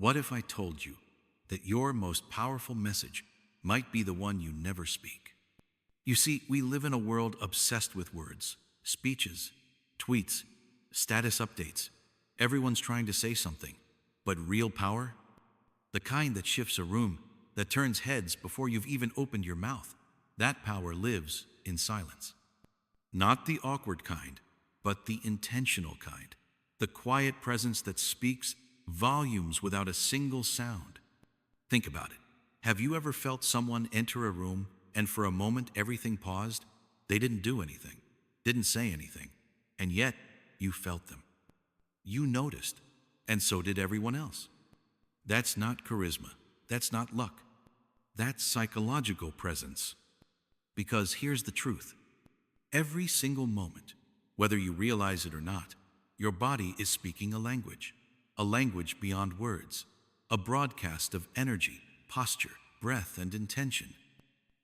What if I told you that your most powerful message might be the one you never speak? You see, we live in a world obsessed with words, speeches, tweets, status updates. Everyone's trying to say something. But real power? The kind that shifts a room, that turns heads before you've even opened your mouth. That power lives in silence. Not the awkward kind, but the intentional kind. The quiet presence that speaks volumes without a single sound. Think about it. Have you ever felt someone enter a room and for a moment everything paused? They didn't do anything, didn't say anything, and yet you felt them. You noticed, and so did everyone else. That's not charisma. That's not luck. That's psychological presence. Because here's the truth. Every single moment, whether you realize it or not, your body is speaking a language beyond words, a broadcast of energy, posture, breath, and intention.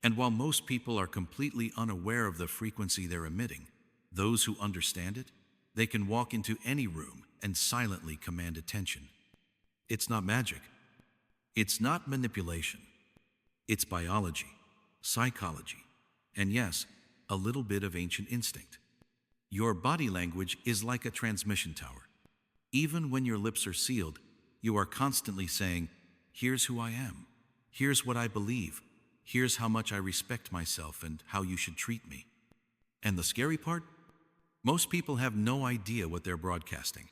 And while most people are completely unaware of the frequency they're emitting, those who understand it, they can walk into any room and silently command attention. It's not magic. It's not manipulation. It's biology, psychology, and yes, a little bit of ancient instinct. Your body language is like a transmission tower. Even when your lips are sealed, you are constantly saying, "Here's who I am. Here's what I believe. Here's how much I respect myself and how you should treat me." And the scary part? Most people have no idea what they're broadcasting.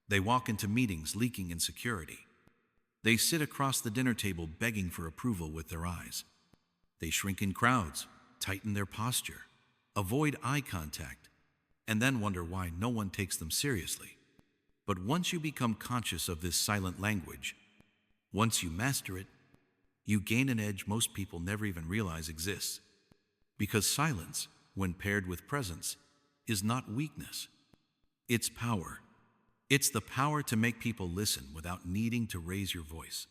They walk into meetings leaking insecurity. They sit across the dinner table begging for approval with their eyes. They shrink in crowds, tighten their posture, avoid eye contact, and then wonder why no one takes them seriously. But once you become conscious of this silent language, once you master it, you gain an edge most people never even realize exists. Because silence, when paired with presence, is not weakness. It's power. It's the power to make people listen without needing to raise your voice,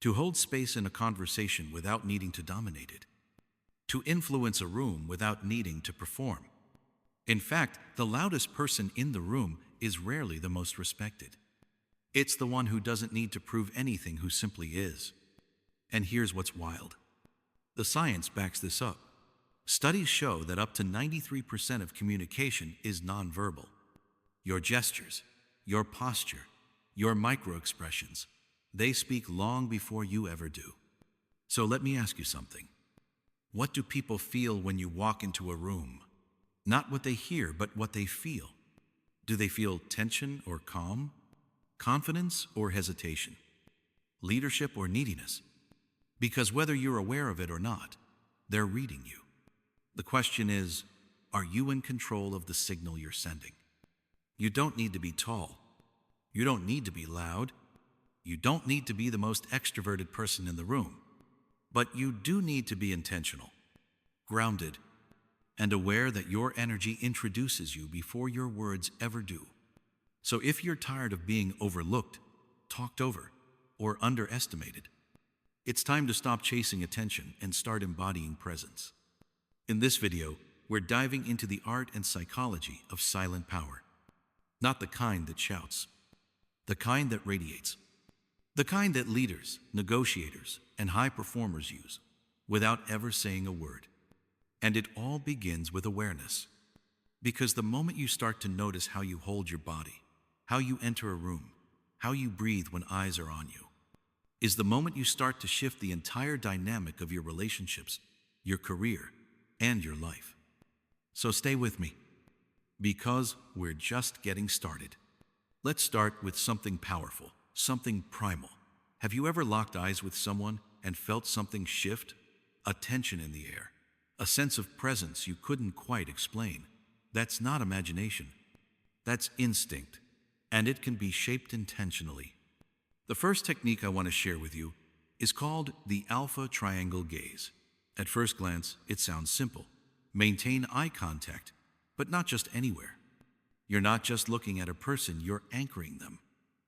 to hold space in a conversation without needing to dominate it, to influence a room without needing to perform. In fact, the loudest person in the room is rarely the most respected. It's the one who doesn't need to prove anything, who simply is. And here's what's wild. The science backs this up. Studies show that up to 93% of communication is nonverbal. Your gestures, your posture, your micro-expressions, they speak long before you ever do. So let me ask you something. What do people feel when you walk into a room? Not what they hear, but what they feel. Do they feel tension or calm? Confidence or hesitation? Leadership or neediness? Because whether you're aware of it or not, they're reading you. The question is, are you in control of the signal you're sending? You don't need to be tall. You don't need to be loud. You don't need to be the most extroverted person in the room. But you do need to be intentional, grounded, and aware that your energy introduces you before your words ever do. So if you're tired of being overlooked, talked over, or underestimated, it's time to stop chasing attention and start embodying presence. In this video, we're diving into the art and psychology of silent power. Not the kind that shouts, the kind that radiates, the kind that leaders, negotiators, and high performers use without ever saying a word. And it all begins with awareness. Because the moment you start to notice how you hold your body, how you enter a room, how you breathe when eyes are on you, is the moment you start to shift the entire dynamic of your relationships, your career, and your life. So stay with me, because we're just getting started. Let's start with something powerful, something primal. Have you ever locked eyes with someone and felt something shift? A tension in the air, a sense of presence you couldn't quite explain. That's not imagination. That's instinct, and it can be shaped intentionally. The first technique I want to share with you is called the alpha triangle gaze. At first glance, it sounds simple. Maintain eye contact, but not just anywhere. You're not just looking at a person, you're anchoring them.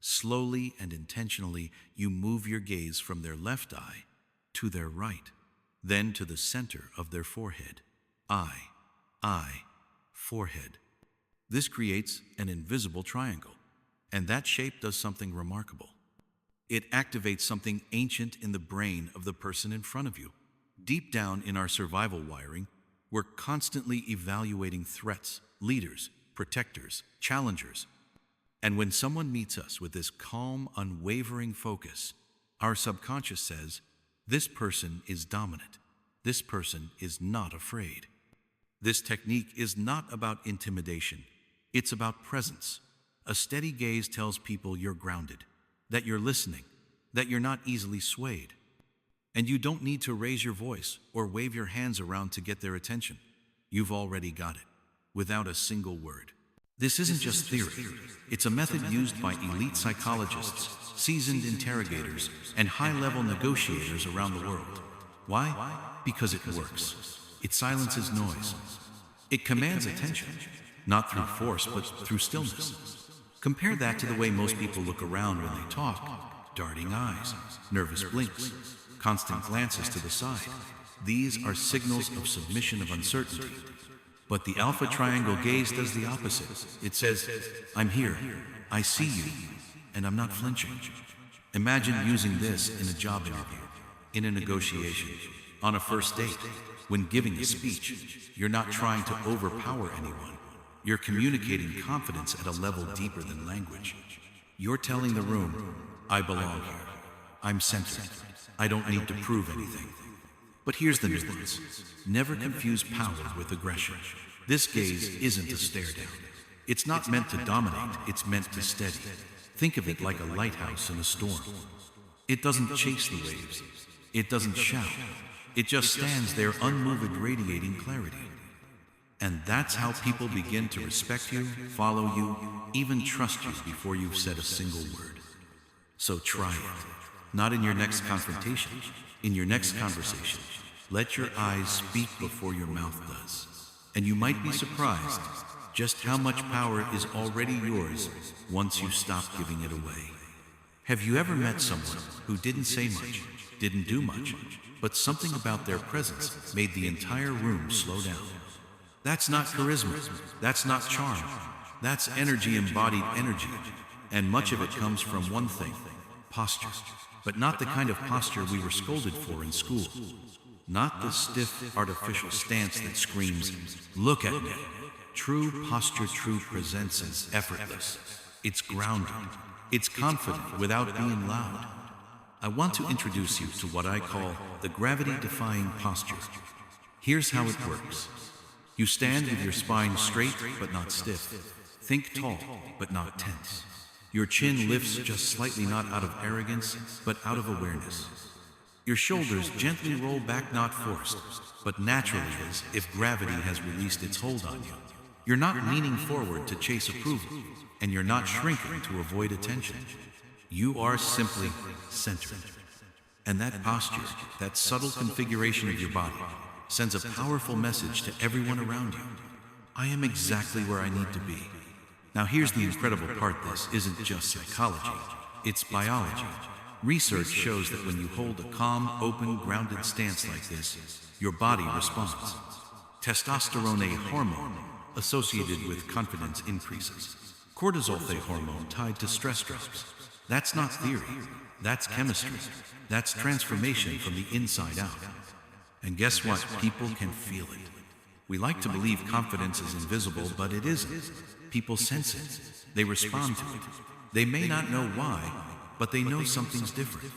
Slowly and intentionally, you move your gaze from their left eye to their right, then to the center of their forehead. Eye, forehead. This creates an invisible triangle, and that shape does something remarkable. It activates something ancient in the brain of the person in front of you. Deep down in our survival wiring, we're constantly evaluating threats, leaders, protectors, challengers. And when someone meets us with this calm, unwavering focus, our subconscious says, this person is dominant. This person is not afraid. This technique is not about intimidation. It's about presence. A steady gaze tells people you're grounded, that you're listening, that you're not easily swayed. And you don't need to raise your voice or wave your hands around to get their attention. You've already got it, without a single word. This isn't just theory. It's a method used by elite psychologists, seasoned interrogators, and high-level negotiators around the world. Why? Because it works. It silences noise. It commands attention, not through force, but through stillness. Compare that to the way most people look around when they talk. Darting eyes, nervous blinks, constant glances to the side. These are signals of submission, of uncertainty. But the alpha triangle gaze does the opposite. It says, I'm here, I see you, and I'm not flinching. Imagine using this in a job interview, in a negotiation, on a first date, when giving a speech. You're not trying to overpower anyone. You're communicating confidence at a level deeper than language. You're telling the room, I belong here. I'm centered. I don't need to prove anything. But here's the nuance. Never confuse power with aggression. This gaze isn't a stare down. It's not meant to dominate, it's meant to steady. Think of it like a lighthouse in a storm. It doesn't chase the waves. It doesn't shout. It just stands there unmoved, radiating clarity. And that's how people begin to respect you, follow you, even trust you before you've said a single word. So try it. Not in your next confrontation, in your next conversation. Let your eyes speak before your mouth does. And you might be surprised just how much power is already yours once you stop giving it away. Have you ever met someone who didn't say much, didn't do much, but something about their presence made the entire room slow down? That's not charisma. That's not charm. That's energy, embodied energy. And much of it comes from one thing, posture. But not the kind of posture we were scolded for in school. Not the stiff, artificial stance that screams, look at me. True posture, true presence is effortless. It's grounded. It's confident without being loud. I want to introduce you to what I call the gravity-defying posture. Here's how it works. You stand with your spine straight but not stiff. Think tall but not tense. Your chin lifts just slightly, not out of arrogance, but out of awareness. Your shoulders gently roll back, not forced, but naturally as if gravity has released its hold on you. You're not leaning forward to chase approval, and you're not shrinking to avoid attention. You are simply centered. And that posture, that subtle configuration of your body, sends a powerful message to everyone around you. I am exactly where I need to be. Now here's the incredible part. This isn't just psychology, it's biology. Research shows that when you hold a calm, open, grounded stance like this, your body responds. Testosterone, a hormone associated with confidence, increases. Cortisol, a hormone tied to stress drops. That's not theory, that's chemistry. That's transformation from the inside out. And guess what? People can feel it. We like to believe confidence is invisible, but it isn't. People sense it. They respond to it. They may not know why, but they know something's different.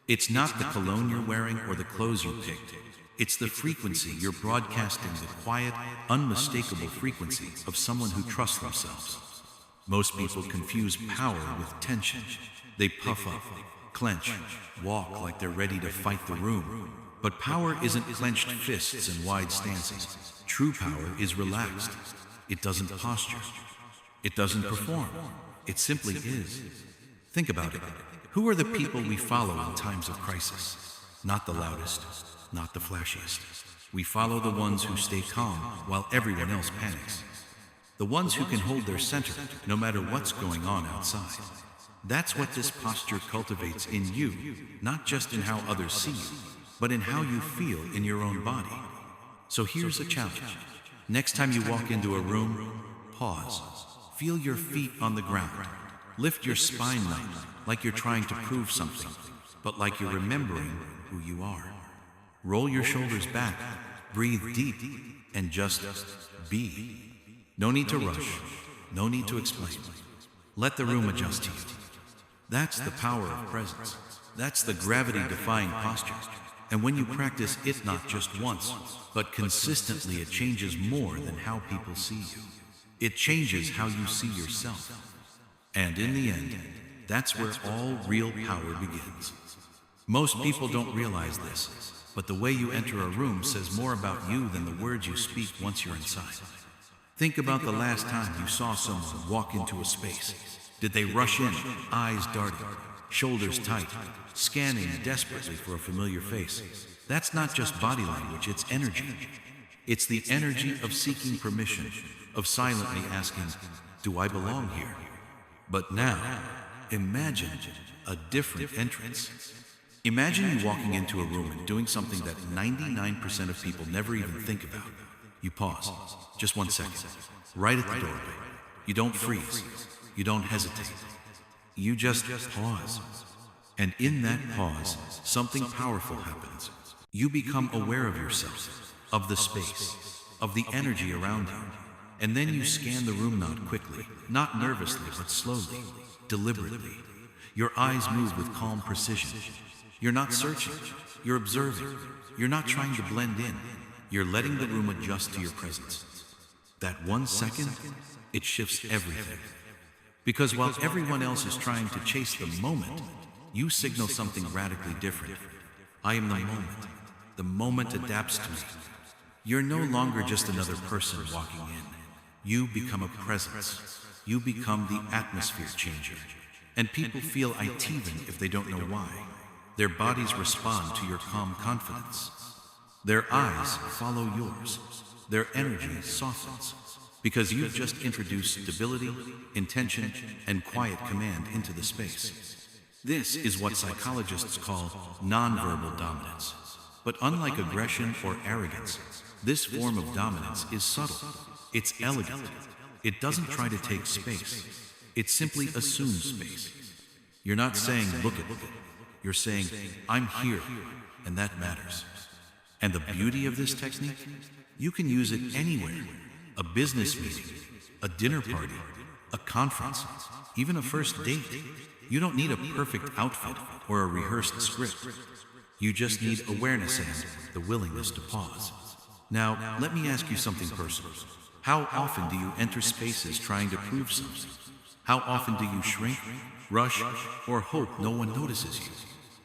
It's not the cologne you're wearing or the clothes you picked. It's the frequency you're broadcasting, the quiet, unmistakable frequency of someone who trusts themselves. Most people confuse power with tension. They puff up, clench, walk like they're ready to fight the room. But power isn't clenched fists and wide stances. True power is relaxed. It doesn't posture. It doesn't perform. It simply is. Think about it. Who are the people we follow in times of crisis? Not the loudest, not the flashiest. We follow the ones who stay calm while everyone else panics. The ones who can hold their center no matter what's going on outside. That's what this posture cultivates in you, not just in how others see you, but in how you feel in your own body. So here's a challenge. Next time you walk into a room, pause. Feel your feet on the ground. Lift your spine up. like you're trying to prove something, but like you're remembering who you are. Roll your shoulders back, breathe deep, and just be. No need to rush, no need to explain. Let the room adjust to you. That's the power of presence. That's the gravity-defying posture. And when you practice it not just once, but consistently, it changes more than how people see you. It changes how you see yourself. And in the end, that's where all real power begins. Most people don't realize this, but the way you enter a room says more about you than the words you speak once you're inside. Think about the last time you saw someone walk into a space. Did they rush in, eyes darting, shoulders tight, scanning desperately for a familiar face? That's not just body language, it's energy. It's the energy of seeking permission, of silently asking, do I belong here? But now, imagine a different entrance. Imagine you walking into a room and doing something that 99% of people never even think about. You pause, just 1 second, right at the doorway. You don't freeze, you don't hesitate. You just pause. And in that pause, something powerful happens. You become aware of yourself, of the space, of the energy around you. And then you scan the room, not quickly, not nervously, but slowly, deliberately. Your eyes move with calm precision. You're not searching, you're observing. You're not trying to blend in. You're letting the room adjust to your presence. That 1 second, it shifts everything. Because while everyone else is trying to chase the moment, you signal something radically different. I am the moment. The moment adapts to me. You're no longer just another person walking in. You become a presence. You become the atmosphere changer. And people feel it even if they don't know why. Their bodies respond to your calm confidence. Their eyes follow yours. Their energy softens. Because you've just introduced stability, intention, and quiet command into the space. This is what psychologists call nonverbal dominance. But unlike aggression or arrogance, this form of dominance is subtle. It's elegant. It doesn't try to take space. It simply assumes space. You're not saying, look at it. You're saying, I'm here, and that matters. And the beauty of this technique? You can use it anywhere. A business meeting, a dinner party, a conference, even a first date. You don't need a perfect outfit or a rehearsed script. You just need awareness and the willingness to pause. Now, let me ask you something personal. How often do you enter spaces trying to prove something? How often do you shrink, rush, or hope no one notices you?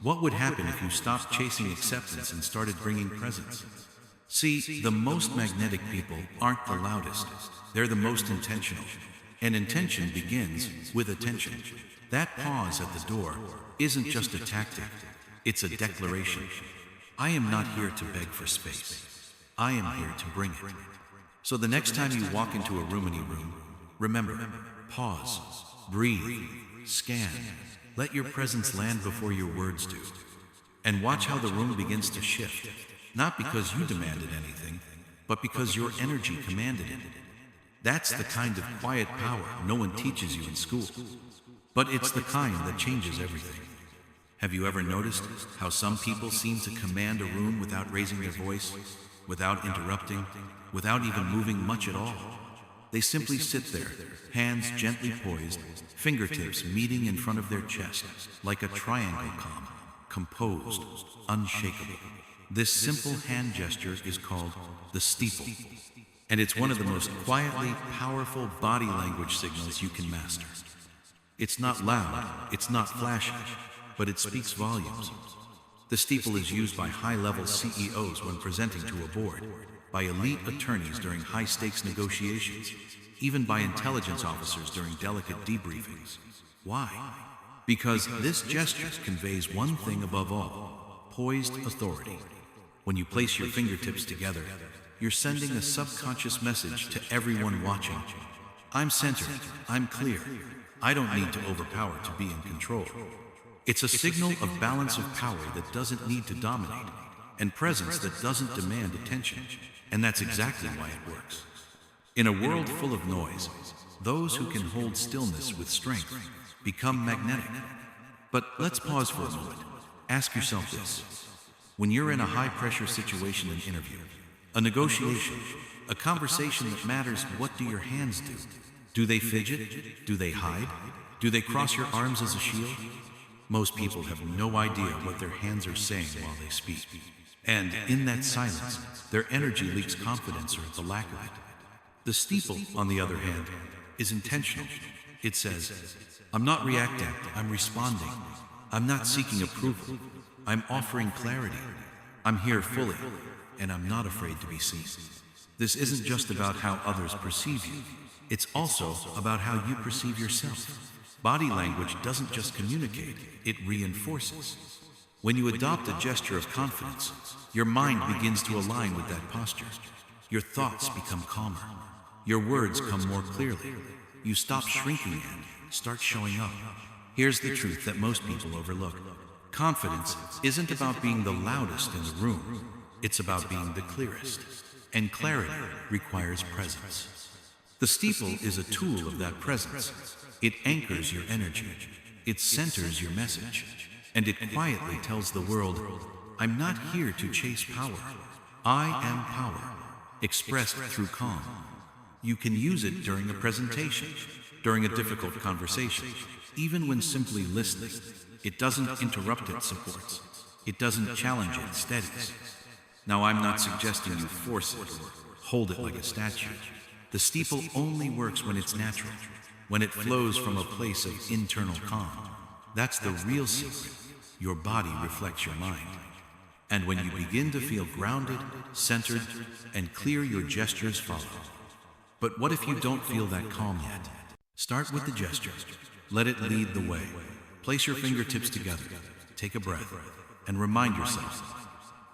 What would happen if you stopped chasing acceptance and started bringing presence? See, the most magnetic people aren't the loudest. They're the most intentional. And intention begins with attention. That pause at the door isn't just a tactic. It's a declaration. I am not here to beg for space. I am here to bring it. So the next time you walk into a room, remember, pause, breathe, scan. Let your presence land before your words do. And watch how the room begins to shift. Not because you demanded anything, but because your energy commanded it. That's the kind of quiet power no one teaches you in school. But it's the kind that changes everything. Have you ever noticed how some people seem to command a room without raising their voice, without interrupting, without even moving much at all? They simply sit there, hands gently poised, fingertips meeting in front of their chest, like a triangle calm, composed, unshakable. This simple hand gesture is called the steeple, and it's one of the most quietly powerful body language signals you can master. It's not loud, it's not flashy, but it speaks volumes. The steeple is used by high-level CEOs when presenting to a board, by elite attorneys during high-stakes negotiations, even by intelligence officers during delicate debriefings. Why? Because this gesture conveys one thing above all: poised authority. When you place your fingertips together, you're sending a subconscious message to everyone watching. I'm centered, I'm clear. I don't need to overpower to be in control. It's a signal of balance of power that doesn't need to dominate, and presence that doesn't demand attention. And that's exactly why it works. In a world full of noise, those who can hold stillness with strength become magnetic. But let's pause for a moment. Ask yourself this. When you're in a high-pressure situation, an interview, a negotiation, a conversation that matters, what do your hands do? Do they fidget? Do they hide? Do they cross your arms as a shield? Most people have no idea what their hands are saying while they speak. And in that silence, their energy leaks confidence or the lack of it. The steeple, on the other hand, is intentional. It says, I'm not reacting, I'm responding. I'm not seeking approval. I'm offering clarity. I'm here fully, and I'm not afraid to be seen. This isn't just about how others perceive you. It's also about how you perceive yourself. Body language doesn't just communicate, it reinforces. When you adopt a gesture of confidence, your mind begins to align with that posture. Your thoughts become calmer. Your words come more clearly. You stop shrinking and start showing up. Here's the truth that most people overlook. Confidence isn't about being the loudest in the room. It's about being the clearest. And clarity requires presence. The steeple is a tool of that presence. It anchors your energy. It centers your message. And it quietly tells the world, I'm not here to chase power. I am power, expressed through calm. You can use it during a presentation, during a difficult conversation, even when simply listening. It doesn't interrupt, it supports. It doesn't challenge, it steadies. Now, I'm not suggesting you force it or hold it like a statue. The steeple only works when it's natural, when it flows from a place of internal calm. That's the real secret. Your body reflects your mind. And when you begin to feel grounded, centered, and clear, your gestures follow. But what if you don't feel that calm yet? Start with the gesture. Let it lead the way. Place your fingertips together, take a breath, and remind yourself,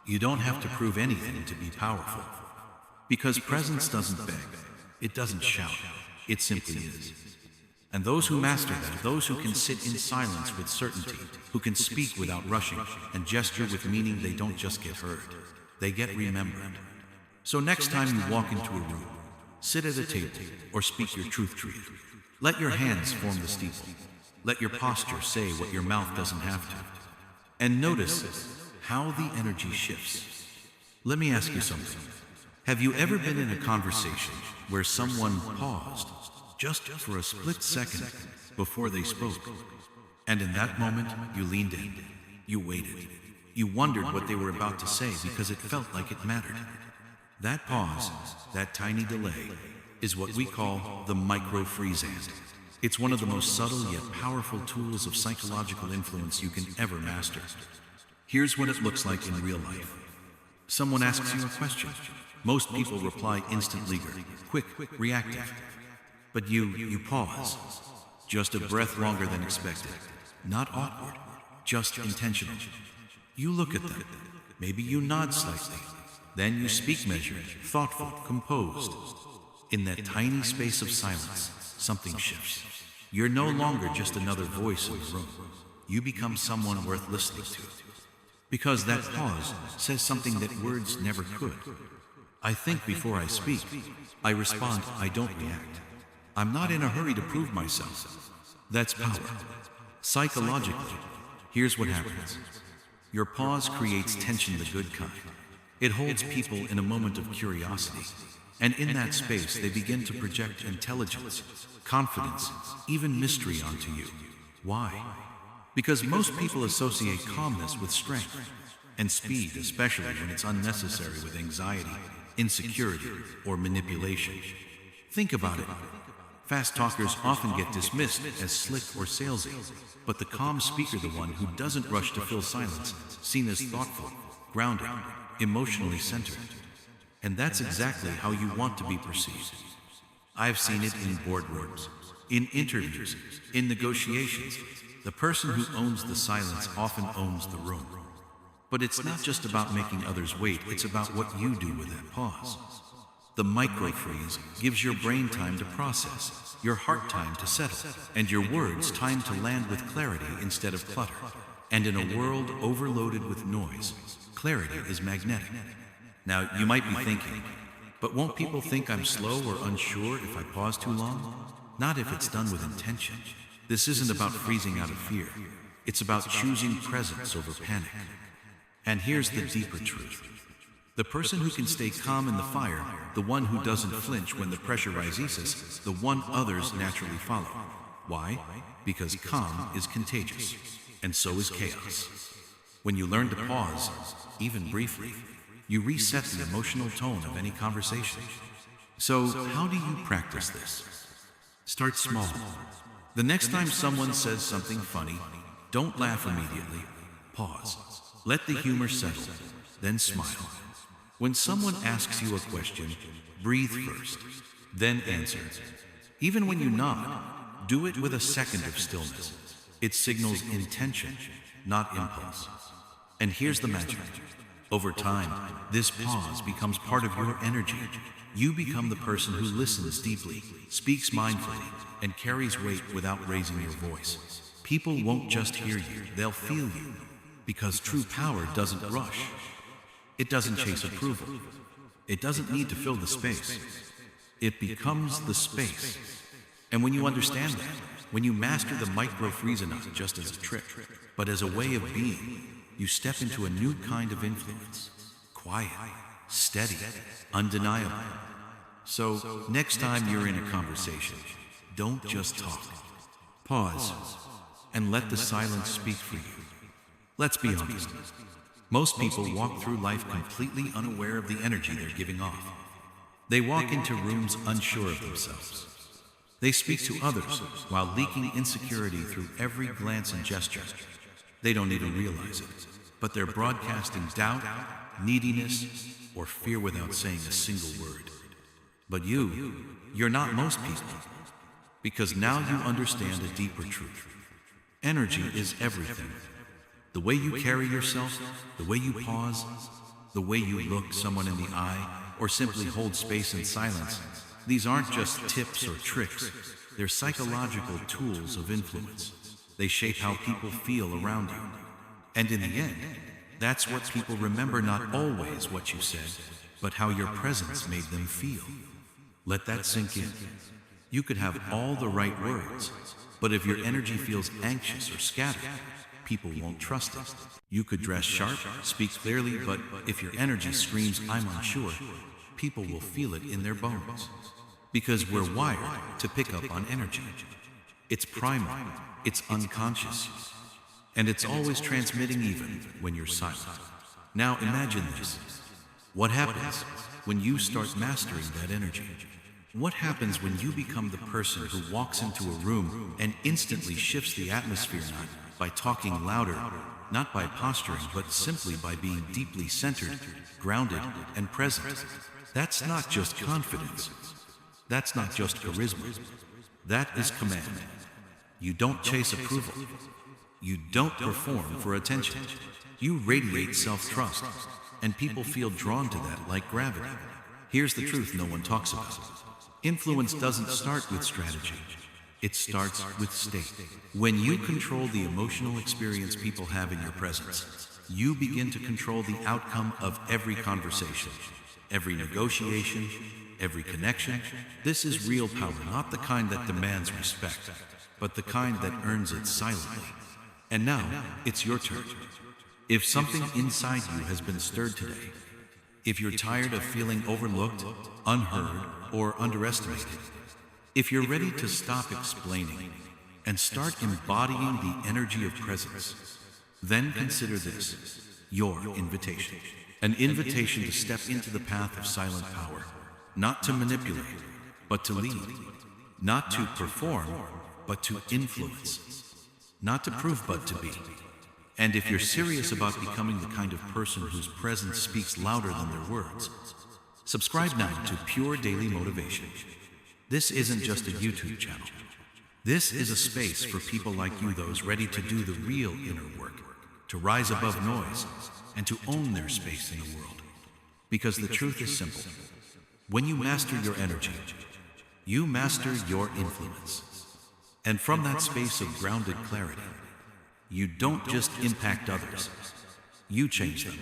you don't have to prove anything to be powerful. Because presence doesn't beg, it doesn't shout, it simply is. And those who master that, those who can sit in silence with certainty, who can speak without rushing, and gesture with meaning, they don't just get heard, they get remembered. So next time you walk into a room, sit at a table, or speak your truth to it, let your hands form the steeple. Let your posture say what your mouth doesn't have to. And notice how the energy shifts. Let me ask you something. Have you ever been in a conversation where someone paused just for a split second before they spoke? And in that moment, you leaned in. You waited. You wondered what they were about to say because it felt like it mattered. That pause, that tiny delay, is what we call the micro-freeze-ant. It's one of the most subtle yet powerful tools of psychological influence you can ever master. Here's what it looks like in real life. Someone asks you a question. Most people reply instantly, quick, reactive. But you pause. Just a breath longer than expected. Not awkward, just intentional. You look at them. Maybe you nod slightly. Then you speak measured, thoughtful, composed. In that tiny space of silence, something shifts. You're no longer just another voice in the room. You become someone worth listening to. Because that pause says something that words never could. I think before I speak. I respond, I don't react. I'm not in a hurry to prove myself. That's power. Psychologically, here's what happens. Your pause creates tension, the good kind. It holds people in a moment of curiosity. And in that space, they begin to project intelligence, confidence, even mystery onto you. Why? Because most people associate calmness with strength, and speed, especially when it's unnecessary, with anxiety, insecurity, or manipulation. Think about it. Fast talkers often get dismissed as slick or salesy, but the calm speaker, the one who doesn't rush to fill silence, seen as thoughtful, grounded, emotionally centered. And that's exactly how you want to be perceived. I've seen it in boardrooms, in interviews, in negotiations. The person who owns the silence often owns the room. But it's not just about making others wait, it's about what you do with that pause. The micro-freeze gives your brain time to process, your heart time to settle, and your words time to land with clarity instead of clutter. And in a world overloaded with noise, clarity is magnetic. Now, you might be thinking, but won't people think I'm slow or unsure if I pause too long? Not if it's done with intention. This isn't about freezing out of fear. It's about choosing presence over panic. And here's the deeper truth. The person who can stay calm in the fire, the one who doesn't flinch when the pressure rises, the one others naturally follow. Why? Because calm is contagious, and so is chaos. When you learn to pause, even briefly, you reset the emotional tone of any conversation. So, how do you practice this? Start small. The next time someone says something funny, don't laugh immediately. Pause. Let the humor settle, then smile. When someone asks you a question, breathe first, then answer. Even when you nod, do it with a second of stillness. It signals intention, not impulse. And here's the magic. Over time, this pause becomes part of your energy. You become the person who listens deeply, speaks mindfully, and carries weight without raising your voice. People won't just hear you, they'll feel you. Because true power doesn't rush. It doesn't chase approval. It doesn't need to fill the space. It becomes the space. And when you understand that, when you master the micro-freezer not just as a trick, but as a way of being, you step into a new kind of influence. Quiet, steady, undeniable. So, next time you're in a conversation, don't just talk. Pause, and let the silence speak for you. Let's be honest. Most people walk through life completely unaware of the energy they're giving off. They walk into rooms unsure of themselves. They speak to others while leaking insecurity through every glance and gesture. They don't even realize it, but they're broadcasting doubt, neediness, or fear without saying a single word. But you're not most people, because now you understand a deeper truth. Energy is everything. The way you carry yourself, the way you pause, the way you look someone in the eye, or simply hold space in silence, these aren't just tips or tricks. They're psychological tools of influence. They shape how people feel around you. And in the end, that's what people remember, not always what you said, but how your presence made them feel. Let that sink in. You could have all the right words, but if your energy feels anxious or scattered, people won't trust it. You could dress sharp, speak clearly, but if your energy screams, "I'm unsure," people will feel it in their bones. Because we're wired to pick up on energy. It's primal, it's unconscious, and it's always transmitting even when you're silent. Now imagine this. What happens when you start mastering that energy? What happens when you become the person who walks into a room and instantly shifts the atmosphere, not by talking louder, not by posturing, but simply by being deeply centered, grounded, and present? That's not just confidence. That's not just charisma. That is command. You don't chase approval. You don't perform for attention. You radiate self-trust, and people feel drawn to that like gravity. Here's the truth no one talks about. Influence doesn't start with strategy. It starts with state. When you control the emotional experience people have in your presence, you begin to control the outcome of every conversation, every negotiation, every connection. This is real power, not the kind that demands respect, but the kind that earns it silently. And now, it's your turn. If something inside you has been stirred today, if you're tired of feeling overlooked, unheard, or underestimated, if you're ready to stop explaining and start embodying the energy of presence, then consider this your invitation. An invitation to step into the path of silent power, not to manipulate, but to lead, not to perform, but to influence, not to prove, but to be. And if you're serious about becoming the kind of person whose presence speaks louder than their words, subscribe now to Pure Daily Motivation. This isn't just a YouTube channel. This is a space for people like you, those ready to do the real inner work, to rise above noise, and to own their space in the world. Because the truth is simple. When you master your energy, you master your influence. And from that space of grounded clarity, you don't just impact others, you change them.